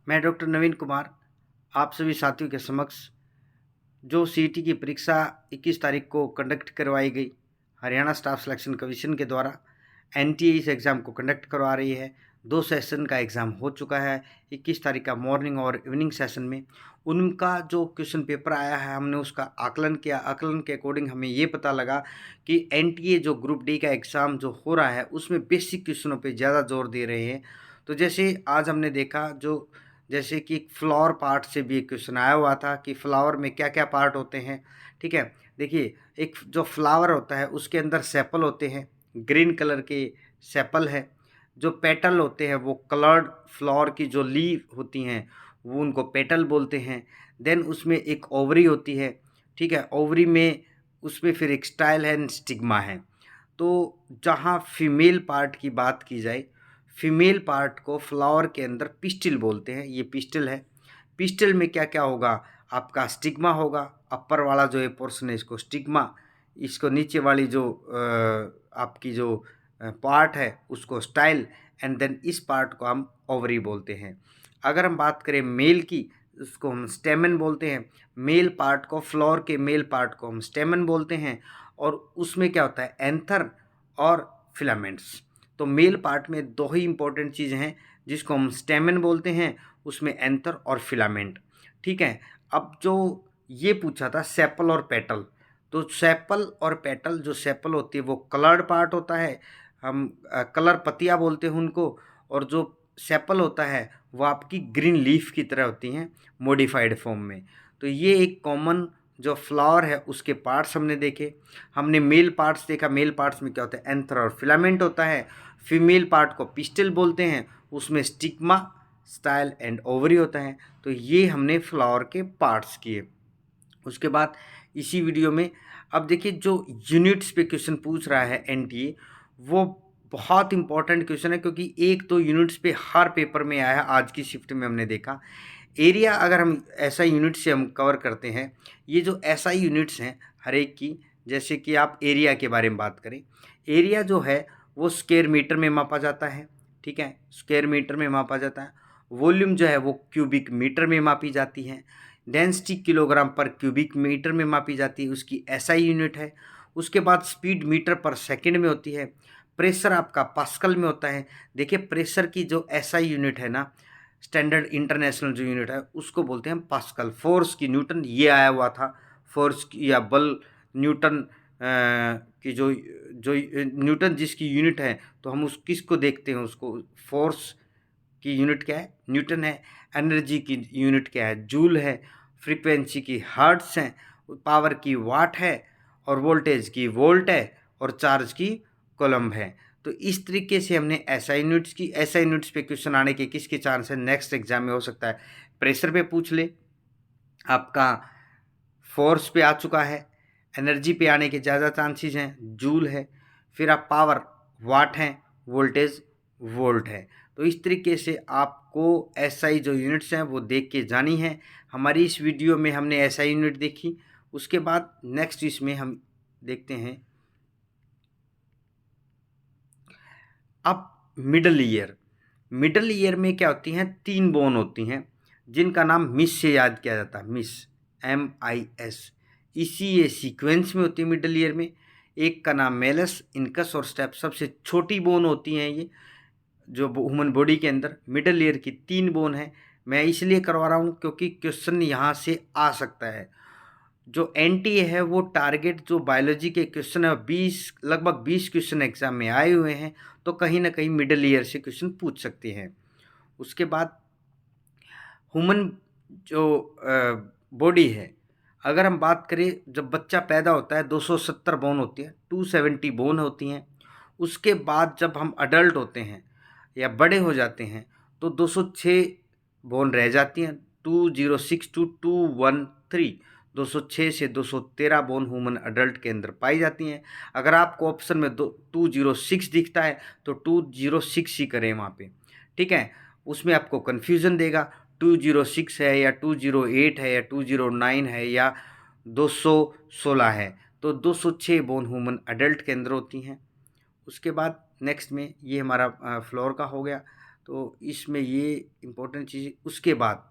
मैं डॉक्टर नवीन कुमार आप सभी साथियों के समक्ष जो सीईटी की परीक्षा 21 तारीख को कंडक्ट करवाई गई, हरियाणा स्टाफ सिलेक्शन कमीशन के द्वारा एनटीए इस एग्ज़ाम को कंडक्ट करवा रही है। 2 सेशन का एग्ज़ाम हो चुका है। 21 तारीख का मॉर्निंग और इवनिंग सेशन में उनका जो क्वेश्चन पेपर आया है, हमने उसका आकलन किया। आकलन के अकॉर्डिंग हमें ये पता लगा कि एनटीए जो ग्रुप डी का एग्ज़ाम जो हो रहा है उसमें बेसिक क्वेश्चनों पे ज़्यादा जोर दे रहे हैं। तो जैसे आज हमने देखा, जो जैसे कि फ्लावर पार्ट से भी एक क्वेश्चन आया हुआ था कि फ्लावर में क्या क्या पार्ट होते हैं। ठीक है, देखिए, एक जो फ्लावर होता है उसके अंदर सेपल होते हैं, ग्रीन कलर के सेपल है। जो पेटल होते हैं वो कलर्ड फ्लावर की जो लीफ होती हैं वो उनको पेटल बोलते हैं। देन उसमें एक ओवरी होती है। ठीक है, ओवरी में उसमें फिर एक स्टाइल एंड स्टिग्मा है। तो जहाँ फीमेल पार्ट की बात की जाए, फीमेल पार्ट को फ्लावर के अंदर पिस्टिल बोलते हैं। ये पिस्टिल है। पिस्टिल में क्या क्या होगा, आपका स्टिग्मा होगा। अपर वाला जो ये पोर्शन है इसको स्टिग्मा, इसको नीचे वाली जो आपकी जो पार्ट है उसको स्टाइल, एंड देन इस पार्ट को हम ओवरी बोलते हैं। अगर हम बात करें मेल की, उसको हम स्टेमन बोलते हैं। मेल पार्ट को, फ्लावर के मेल पार्ट को हम स्टेमन बोलते हैं। और उसमें क्या होता है, एंथर और फिलामेंट्स। तो मेल पार्ट में दो ही इंपॉर्टेंट चीज़ें हैं जिसको हम स्टेमन बोलते हैं, उसमें एंथर और फिलामेंट। ठीक है, अब जो ये पूछा था सेपल और पेटल, तो सेपल और पेटल, जो सेपल होती है वो कलर्ड पार्ट होता है, हम कलर पत्तियाँ बोलते हैं उनको। और जो सेपल होता है वो आपकी ग्रीन लीफ की तरह होती हैं मॉडिफाइड फॉर्म में। तो ये एक कॉमन जो फ्लावर है उसके पार्ट्स हमने देखे। हमने मेल पार्ट्स देखा। मेल पार्ट्स में क्या होता है, एंथर और फिलामेंट होता है। फीमेल पार्ट को पिस्टिल बोलते हैं, उसमें स्टिग्मा, स्टाइल एंड ओवरी होता है। तो ये हमने फ्लावर के पार्ट्स किए। उसके बाद इसी वीडियो में अब देखिए, जो यूनिट्स पे क्वेश्चन पूछ रहा है एनटीए, वो बहुत इंपॉर्टेंट क्वेश्चन है क्योंकि 1-2 यूनिट्स पे हर पेपर में आया है। आज की शिफ्ट में हमने देखा एरिया, अगर हम ऐसा यूनिट से हम कवर करते हैं, ये जो एसआई यूनिट्स हैं हर एक की, जैसे कि आप एरिया के बारे में बात करें, एरिया जो है वो स्क्वायर मीटर में मापा जाता है। ठीक है, स्क्वायर मीटर में मापा जाता है। वॉल्यूम जो है वो क्यूबिक मीटर में मापी जाती है। डेंसिटी किलोग्राम पर क्यूबिक मीटर में मापी जाती है, उसकी एसआई यूनिट है। उसके बाद स्पीड मीटर पर सेकंड में होती है। प्रेशर आपका पास्कल में होता है। देखिए, प्रेशर की जो एसआई यूनिट है ना, स्टैंडर्ड इंटरनेशनल जो यूनिट है उसको बोलते हैं पास्कल। फोर्स की न्यूटन, ये आया हुआ था। फोर्स की या बल न्यूटन की जो जो न्यूटन जिसकी यूनिट है, तो हम उस किसको देखते हैं, उसको फोर्स की यूनिट क्या है, न्यूटन है। एनर्जी की यूनिट क्या है, जूल है। फ्रीक्वेंसी की हर्ट्ज है। पावर की वाट है। और वोल्टेज की वोल्ट है। और चार्ज की कोलम्ब है। तो इस तरीके से हमने एसआई यूनिट्स की। एसआई यूनिट्स पे क्वेश्चन आने के किसके चांस है, नेक्स्ट एग्जाम में हो सकता है प्रेशर पे पूछ ले, आपका फोर्स पे आ चुका है, एनर्जी पे आने के ज़्यादा चांसेस हैं, जूल है। फिर आप पावर वाट हैं, वोल्टेज वोल्ट है। तो इस तरीके से आपको एसआई जो यूनिट्स हैं वो देख के जानी है। हमारी इस वीडियो में हमने एसआई यूनिट देखी। उसके बाद नेक्स्ट इसमें हम देखते हैं अब मिडल ईयर। मिडल ईयर में क्या होती हैं, 3 बोन होती हैं जिनका नाम मिस से याद किया जाता है। Miss, MIS। इसी ये सीक्वेंस में होती है मिडल ईयर में। एक का नाम मेलस, इनकस और स्टेप, सबसे छोटी बोन होती हैं ये जो ह्यूमन बॉडी के अंदर। मिडल ईयर की 3 बोन है। मैं इसलिए करवा रहा हूँ क्योंकि क्वेश्चन यहाँ से आ सकता है। जो एनटीए है वो टारगेट जो बायोलॉजी के क्वेश्चन है, 20 लगभग 20 क्वेश्चन एग्जाम में आए हुए हैं। तो कहीं ना कहीं मिडल ईयर से क्वेश्चन पूछ सकते हैं। उसके बाद ह्यूमन जो बॉडी है, अगर हम बात करें, जब बच्चा पैदा होता है 270 बोन होती है, 270 बोन होती हैं। उसके बाद जब हम अडल्ट होते हैं या बड़े हो जाते हैं तो 206 बोन रह जाती हैं। 206 टू 213, 206 से 213 बोन ह्यूमन अडल्ट के अंदर पाई जाती हैं। अगर आपको ऑप्शन में 206 दिखता है तो 206 ही करें वहाँ पे। ठीक है, उसमें आपको कन्फ्यूज़न देगा 206 है या 208 है या 209 है या 216 है। तो 206 बोन ह्यूमन अडल्ट के अंदर होती हैं। उसके बाद नेक्स्ट में ये हमारा फ्लोर का हो गया। तो इसमें ये इम्पोर्टेंट चीज़। उसके बाद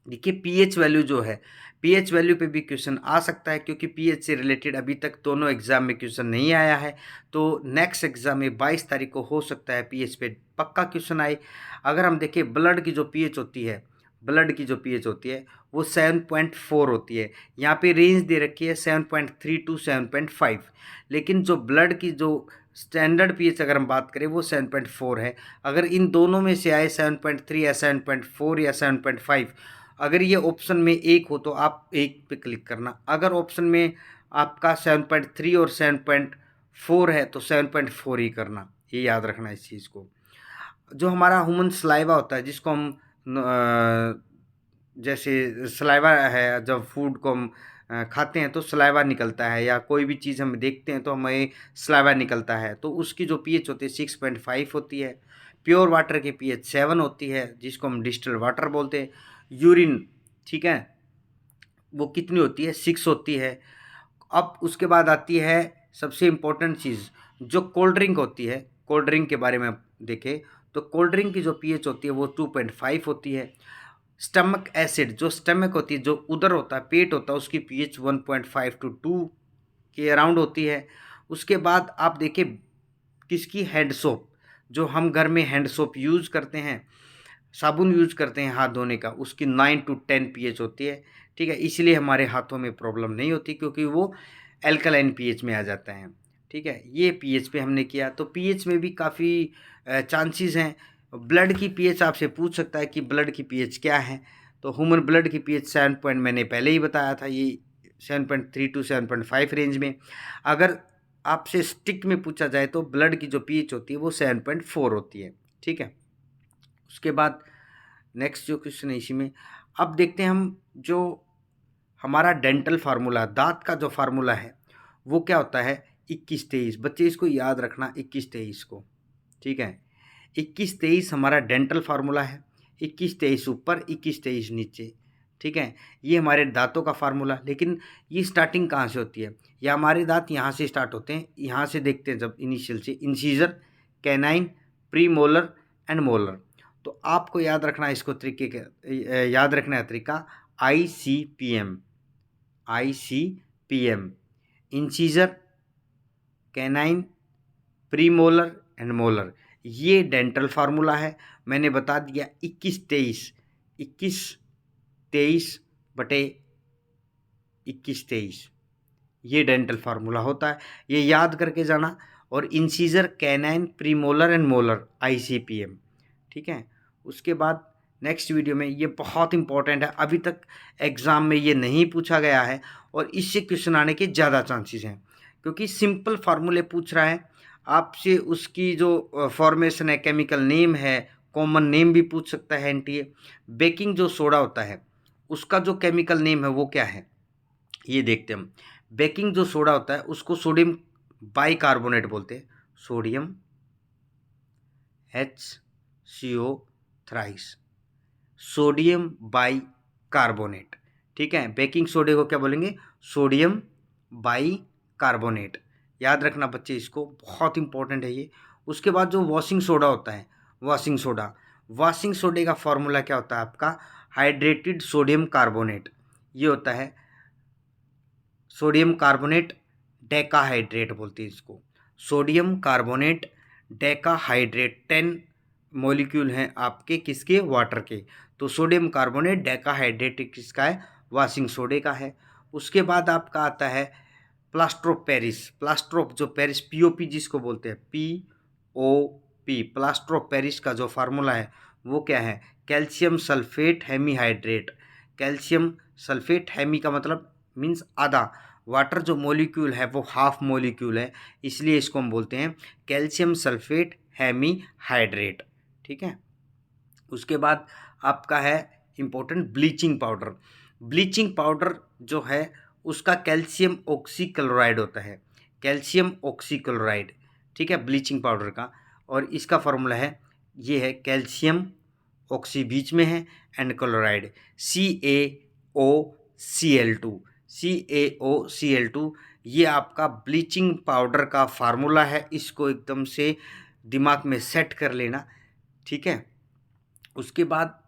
देखिए पीएच वैल्यू जो है, पीएच वैल्यू पे भी क्वेश्चन आ सकता है, क्योंकि पीएच से रिलेटेड अभी तक दोनों एग्जाम में क्वेश्चन नहीं आया है। तो नेक्स्ट एग्जाम में 22 तारीख को हो सकता है पीएच पे पक्का क्वेश्चन आए। अगर हम देखें ब्लड की जो पीएच होती है, ब्लड की जो पीएच होती है वो 7.4 होती है। यहाँ पे रेंज दे रखी है 7.3 टू 7.5, लेकिन जो ब्लड की जो स्टैंडर्ड पीएच अगर हम बात करें वो 7.4 है। अगर इन दोनों में से आए 7.3 या 7.4 या 7.5, अगर ये ऑप्शन में एक हो तो आप एक पे क्लिक करना। अगर ऑप्शन में आपका 7.3 और 7.4 है तो 7.4 ही करना, ये याद रखना इस चीज़ को। जो हमारा ह्यूमन सलाइवा होता है, जिसको हम जैसे सलाइवा है, जब फूड को हम खाते हैं तो सलाइवा निकलता है, या कोई भी चीज़ हम देखते हैं तो हमें सलाइवा निकलता है, तो उसकी जो पीएच होती है 6.5 होती है। प्योर वाटर की पीएच 7 होती है, जिसको हम डिस्टिल वाटर बोलते हैं। यूरिन, ठीक है, वो कितनी होती है, 6 होती है। अब उसके बाद आती है सबसे इम्पोर्टेंट चीज़, जो कोल्ड ड्रिंक होती है। कोल्ड ड्रिंक के बारे में देखें तो कोल्ड ड्रिंक की जो पीएच होती है वो 2.5 होती है। स्टमक एसिड, जो स्टमक होती है, जो उधर होता है, पेट होता है, उसकी पीएच 1.5 टू 2 के अराउंड होती है। उसके बाद आप देखें किसकी, हैंड सोप, जो हम घर में हैंड सोप यूज़ करते हैं, साबुन यूज करते हैं हाथ धोने का, उसकी 9 टू 10 पीएच होती है। ठीक है, इसलिए हमारे हाथों में प्रॉब्लम नहीं होती, क्योंकि वो एल्कलाइन पीएच में आ जाता है। ठीक है, ये पीएच पे हमने किया। तो पीएच में भी काफ़ी चांसेस हैं। ब्लड की पीएच आपसे पूछ सकता है कि ब्लड की पीएच क्या है। तो ह्यूमन ब्लड की पीएच 7 पॉइंट मैंने पहले ही बताया था, ये 7.3 टू 7.5 रेंज में। अगर आपसे स्टिक में पूछा जाए तो ब्लड की जो पीएच होती है वो 7.4 होती है। ठीक है, उसके बाद नेक्स्ट जो क्वेश्चन है इसी में, अब देखते हैं हम जो हमारा डेंटल फार्मूला, दांत का जो फार्मूला है वो क्या होता है, 21-23। बच्चे इसको याद रखना, 21-23 को। ठीक है, 21-23 हमारा डेंटल फार्मूला है। 21-23 ऊपर, 21-23 नीचे। ठीक है, ये हमारे दांतों का फार्मूला। लेकिन ये स्टार्टिंग कहाँ से होती है, या हमारे दांत यहाँ से स्टार्ट होते हैं, यहाँ से देखते हैं जब इनिशियल से, incisor, canine, pre molar and molar. तो आपको याद रखना इसको तरीके के, याद रखना है तरीका, ICPM, ICPM, incisor, canine, pre molar and molar, ये डेंटल फार्मूला है। मैंने बता दिया 21-23, 21-23 बटे 21-23, ये डेंटल फार्मूला होता है, ये याद करके जाना। और incisor, canine, pre molar and molar, ICPM। ठीक है, उसके बाद नेक्स्ट वीडियो में, ये बहुत इंपॉर्टेंट है, अभी तक एग्ज़ाम में ये नहीं पूछा गया है और इससे क्वेश्चन आने के ज़्यादा चांसेस हैं, क्योंकि सिंपल फार्मूले पूछ रहा है आपसे। उसकी जो फॉर्मेशन है, केमिकल नेम है, कॉमन नेम भी पूछ सकता है एनटीए। बेकिंग जो सोडा होता है उसका जो केमिकल नेम है वो क्या है, ये देखते हैं हम। बेकिंग जो सोडा होता है उसको सोडियम बाइकार्बोनेट बोलते हैं, sodium HCO thrice, sodium bicarbonate. ठीक है, बेकिंग सोडे को क्या बोलेंगे, सोडियम बाइकार्बोनेट। याद रखना बच्चे इसको, बहुत इंपॉर्टेंट है ये। उसके बाद जो वॉशिंग सोडा होता है, वॉशिंग सोडा, वॉशिंग सोडे का फॉर्मूला क्या होता है आपका, हाइड्रेटेड सोडियम कार्बोनेट। ये होता है सोडियम कार्बोनेट डेकाहाइड्रेट बोलते हैं इसको, सोडियम कार्बोनेट डेकाहाइड्रेट। 10 मॉलिक्यूल हैं आपके किसके, वाटर के। तो सोडियम कार्बोनेट डेकाहाइड्रेट किसका है, वॉशिंग सोडे का है। उसके बाद आपका आता है plaster of Paris. Plaster of जो पेरिस, POP जिसको बोलते हैं, POP, प्लास्टर ऑफ पेरिस का जो फार्मूला है वो क्या है, calcium sulphate hemihydrate. Calcium sulphate, hemi का मतलब मीन्स आधा, वाटर जो मॉलिक्यूल है वो हाफ मॉलिक्यूल है, इसलिए इसको हम बोलते हैं कैल्शियम सल्फेट हेमीहाइड्रेट। ठीक है, उसके बाद आपका है important bleaching powder. Bleaching powder जो है उसका कैल्शियम ऑक्सीक्लोराइड होता है, कैल्शियम ऑक्सीक्लोराइड। ठीक है, ब्लीचिंग पाउडर का, और इसका फॉर्मूला है, ये है कैल्शियम ऑक्सी बीच में है एंड क्लोराइड, CaOCl2, CaOCl2। ये आपका ब्लीचिंग पाउडर का फार्मूला है, इसको एकदम से दिमाग में सेट कर लेना। ठीक है, उसके बाद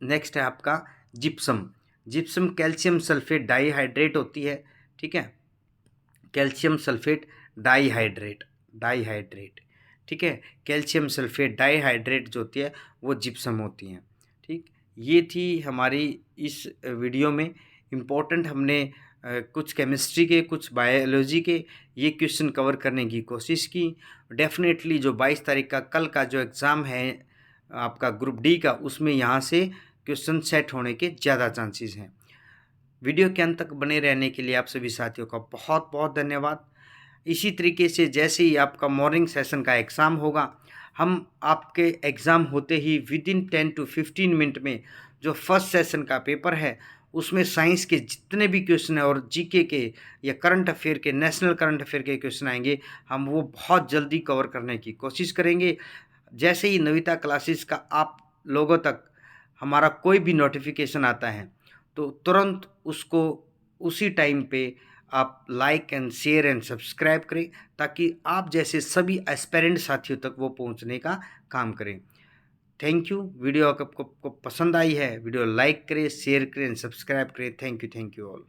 नेक्स्ट है आपका gypsum. Gypsum calcium sulphate dihydrate होती है, ठीक है, कैल्शियम सल्फेट डाईहाइड्रेट, डाईहाइड्रेट, ठीक है, कैल्शियम सल्फेट डाईहाइड्रेट जो होती है वो जिप्सम होती हैं। ठीक, ये थी हमारी इस वीडियो में इम्पोर्टेंट, हमने कुछ केमिस्ट्री के, कुछ बायोलॉजी के ये क्वेश्चन कवर करने की कोशिश की। डेफिनेटली जो 22 तारीख का कल का जो एग्ज़ाम है आपका ग्रुप डी का, उसमें यहाँ से क्वेश्चन सेट होने के ज़्यादा चांसेस हैं। वीडियो के अंत तक बने रहने के लिए आप सभी साथियों का बहुत बहुत धन्यवाद। इसी तरीके से जैसे ही आपका मॉर्निंग सेशन का एग्ज़ाम होगा, हम आपके एग्ज़ाम होते ही विद इन 10 to 15 मिनट में जो फर्स्ट सेशन का पेपर है उसमें साइंस के जितने भी क्वेश्चन हैं और जीके के या करंट अफेयर के, नेशनल करंट अफेयर के क्वेश्चन आएंगे, हम वो बहुत जल्दी कवर करने की कोशिश करेंगे। जैसे ही नविता क्लासेस का आप लोगों तक हमारा कोई भी नोटिफिकेशन आता है तो तुरंत उसको उसी टाइम पे आप like and share and subscribe करें, ताकि आप जैसे सभी एस्पिरेंट साथियों तक वो पहुंचने का काम करें। Thank you. वीडियो आपको पसंद आई है, वीडियो लाइक करें, शेयर करें, सब्सक्राइब करें। Thank you all.